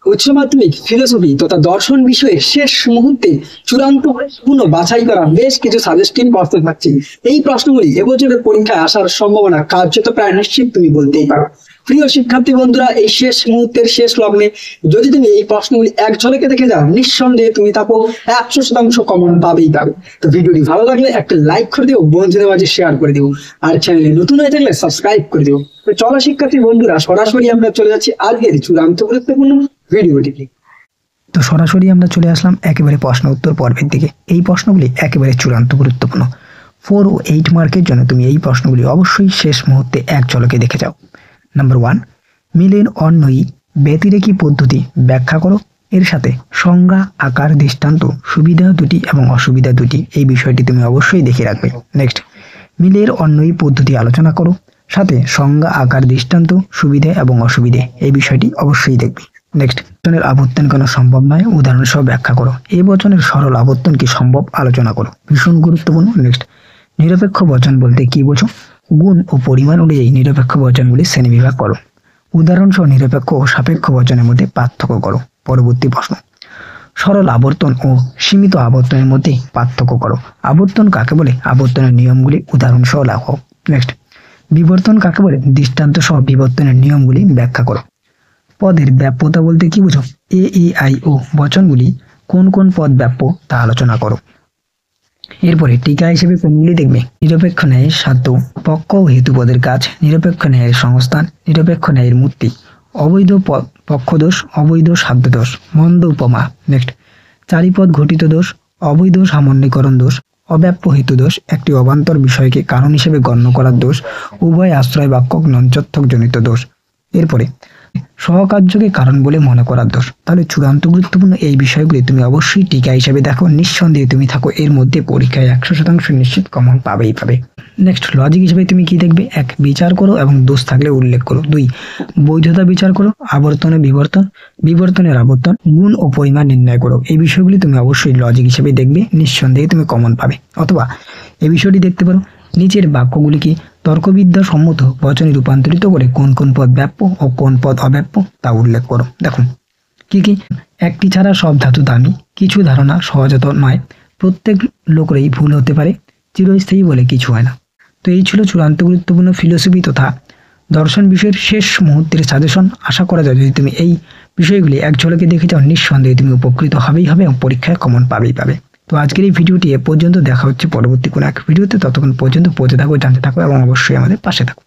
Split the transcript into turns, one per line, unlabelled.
উচ্চ মাধ্যমিক ফিলোসফি তথা দর্শন বিষয়ে শেষ মুহূর্তে চূড়ান্ত পূর্ণ বাছাই করা বেশ কিছু সাজেস্টিভ প্রশ্ন থাকছে। এই প্রশ্নগুলি এবছরের পরীক্ষায় আসার সম্ভাবনা কার্যত প্রায় নিশ্চিত তুমি বলতেই পারো। প্রিয় শিক্ষার্থী বন্ধুরা, এই শেষ মুহূর্তের শেষ লগ্নে যদি তুমি এই প্রশ্নগুলি এক ঝলকে দেখে যাও, নিঃসন্দেহে তুমি তাকে 100% কমন পাবেই পাবে। তো ভিডিওটি ভালো লাগলে একটা লাইক করে দিও, বন্ধুদের মাঝে শেয়ার করে দিও, আর চ্যানেলে নতুন হয়ে থাকলে সাবস্ক্রাইব করে দিও। তো চলো শিক্ষার্থী বন্ধুরা, সরাসরি আমরা চলে যাচ্ছি আজকের চূড়ান্ত গুরুত্বপূর্ণ ভিডিওটিতে।
তো সরাসরি আমরা চলে আসলাম একেবারে প্রশ্ন উত্তর পর্বের দিকে। এই প্রশ্নগুলি একেবারে চূড়ান্ত গুরুত্বপূর্ণ। 4 ও 8 মার্কের জন্য তুমি এই প্রশ্নগুলি অবশ্যই শেষ মুহূর্তে এক ঝলকে দেখে যাও। নাম্বার 1, মিলের অন্যয়ী ব্যতিরেকী পদ্ধতি ব্যাখ্যা করো। এর সাথে সংজ্ঞা, আকার, দৃষ্টান্ত, সুবিধা দুটি এবং অসুবিধা দুটি, এই বিষয়টি তুমি অবশ্যই দেখে রাখবে। নেক্সট, মিলের অন্যয়ী পদ্ধতি আলোচনা করো, সাথে সংজ্ঞা, আকার, দৃষ্টান্ত, সুবিধা এবং অসুবিধে, এই বিষয়টি অবশ্যই দেখবে। নেক্সট, বচনের আবর্তন কেন সম্ভব নয়, উদাহরণ সহ ব্যাখ্যা করো। এই বচনের সরল আবর্তন কি সম্ভব, আলোচনা করো, ভীষণ গুরুত্বপূর্ণ। নেক্সট, নিরপেক্ষ বচন বলতে কি বোঝো, গুণ ও পরিমাণ অনুযায়ী নিরপেক্ষ বচনগুলি শ্রেণীবিভাগ করো। উদাহরণ সহ নিরপেক্ষ ও সাপেক্ষ বচনের মধ্যে পার্থক্য করো। পরবর্তী প্রশ্ন, সরল আবর্তন ও সীমিত আবর্তনের মধ্যে পার্থক্য করো। আবর্তন কাকে বলে, আবর্তনের নিয়মগুলি উদাহরণ সহ লেখো। নেক্সট, বিবর্তন কাকে বলে, দৃষ্টান্ত সহ বিবর্তনের নিয়মগুলি ব্যাখ্যা করো। পদের ব্যাপ্যতা বলতে কি বুঝো, এ, ই, আই, ও বচনগুলি কোন কোন পদ ব্যাপ্য তা আলোচনা করো। এরপরে টিকা হিসেবে কোনগুলি দেখবে, নিরপেক্ষ ন্যায়ের সাধ্য, পক্ষ ও হেতু পদের কাজ, নিরপেক্ষ ন্যায়ের সংস্থান, নিরপেক্ষ ন্যায়ের মূর্তি, অবৈধ পক্ষদোষ, অবৈধ সাধ্য দোষ, মন্দ উপমা। নেক্সট, চারিপদ ঘটিত দোষ, অবৈধ সামান্যীকরণ দোষ, অব্যাপ্য হেতু দোষ, একটি অবান্তর বিষয়কে কারণ হিসেবে গণ্য করার দোষ, উভয় আশ্রয় বাক্য নঞ্চত্বক জনিত দোষ। এরপরে সহকার্যকে কারণ বলে মনে করার দোষ। তাহলে চূড়ান্ত গুরুত্বপূর্ণ এই বিষয়গুলি তুমি অবশ্যই টিকা হিসেবে দেখো, নিঃসন্দেহে তুমি থাকো এর মধ্যে পরীক্ষায় 100% নিশ্চিত কমন পাবেই পাবে। নেক্সট, লজিক হিসেবে তুমি কি দেখবে, 1, বিচার করো এবং দোষ থাকলে উল্লেখ করো। 2, বৈধতা বিচার করো, আবর্তনে বিবর্তন, বিবর্তনের আবর্তন, গুণ ও পরিমাণ নির্ণয় করো। এই বিষয়গুলি তুমি অবশ্যই লজিক হিসেবে দেখবে, নিঃসন্দেহে তুমি কমন পাবে। অথবা এই বিষয়টি দেখতে পারো, নিচের বাক্যগুলিকে তর্কবিদ্যা সম্মত বচনে রূপান্তরিত করে কোন কোন পদ ব্যাপ্য ও কোন পদ অব্যাপ্য তা উল্লেখ করো। দেখুন কি কি, একটি ছাড়া সব ধাতু দামি, কিছু ধারণা সহজাত নয়, প্রত্যেক লোকেরই ভুল হতে পারে, চিরস্থায়ী বলে কিছু হয় না। তো এই ছিল চূড়ান্ত গুরুত্বপূর্ণ ফিলোসফি তথা দর্শন বিষয়ের শেষ মুহূর্তের সাজেশন। আশা করা যায় যদি তুমি এই বিষয়গুলি এক ঝলকে দেখে যাও, নিঃসন্দেহে তুমি উপকৃত হবেই হবে এবং পরীক্ষায় কমন পাবেই পাবে। তো আজকের এই ভিডিওটি এ পর্যন্ত, দেখা হচ্ছে পরবর্তী কোনো এক ভিডিওতে। ততক্ষণ পর্যন্ত পৌঁছে থাকো, জানতে থাকো এবং অবশ্যই আমাদের পাশে থাকো।